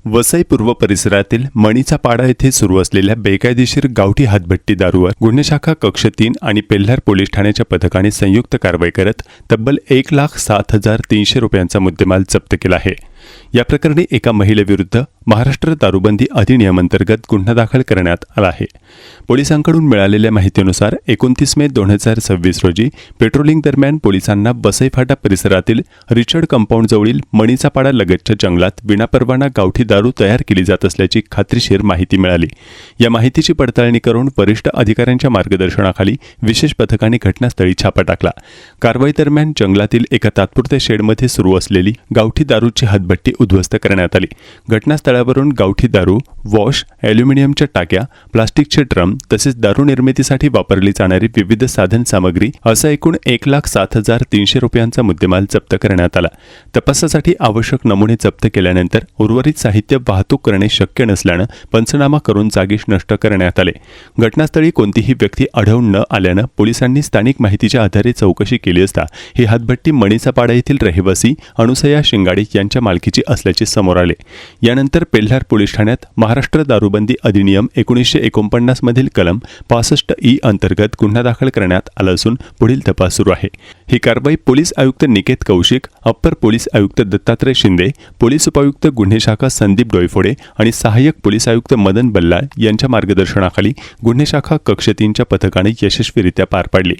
वसई पूर्व परिसरातील मणीचा पाडा येथे सुरू असलेल्या बेकायदेशीर गावठी हातभट्टी दारूवर गुन्हे शाखा कक्ष 3 आणि पेल्हार पोलीस ठाण्याच्या पथकाने संयुक्त कारवाई करत तब्बल 1,07,300 रुपयांचा मुद्देमाल जप्त केला आहे। या प्रकरणी एका महिलेविरुद्ध महाराष्ट्र दारूबंदी अधिनियमांतर्गत गुन्हा दाखल करण्यात आला आहे। पोलिसांकडून मिळालेल्या माहितीनुसार 29 मे 2026 रोजी पेट्रोलिंग दरम्यान पोलिसांना वसई फाटा परिसरातील रिचर्ड कंपाऊंड जवळील मणीचा पाडा लगतच्या जंगलात विनापरवाना गावठी दारू तयार केली जात असल्याची खात्रीशीर माहिती मिळाली। या माहितीची पडताळणी करून वरिष्ठ अधिकाऱ्यांच्या मार्गदर्शनाखाली विशेष पथकाने घटनास्थळी छापा टाकला। कारवाई दरम्यान जंगलातील एका तात्पुरत्या शेडमध्ये सुरू असलेली गावठी दारूची हातभट्टी उद्ध्वस्त करण्यात आली। घटनास्थळावरून गावठी दारू, वॉश, ॲल्युमिनियमच्या टाक्या, प्लास्टिकचे ड्रम तसेच दारू निर्मितीसाठी वापरली जाणारी विविध साधन सामग्री असा एकूण 1,07,300 रुपयांचा मुद्देमाल जप्त करण्यात आला। तपासासाठी आवश्यक नमुने जप्त केल्यानंतर उर्वरित साहित्य वाहतूक करणे शक्य नसल्याने पंचनामा करून जागीच नष्ट करण्यात आले। घटनास्थळी कोणतीही व्यक्ती आढळून न आल्याने पोलिसांनी स्थानिक माहितीच्या आधारे चौकशी केली असता ही हातभट्टी मणीचा पाडा येथील रहिवासी अनुसया शिंगाडे यांच्या मालकीची असल्याचे समोर आले। यानंतर पेल्हार पोलीस ठाण्यात महाराष्ट्र दारूबंदी अधिनियम 1949 मधील कलम 65E अंतर्गत गुन्हा दाखल करण्यात आला असून पुढील तपास सुरू आहे। ही कारवाई पोलीस आयुक्त निकेत कौशिक, अप्पर पोलीस आयुक्त दत्तात्रय शिंदे, पोलीस उपायुक्त गुन्हे शाखा संदीप डोईफोडे आणि सहाय्यक पोलीस आयुक्त मदन बल्लाळ यांच्या मार्गदर्शनाखाली गुन्हे शाखा कक्ष 3च्या पथकाने यशस्वीरित्या पार पाडली।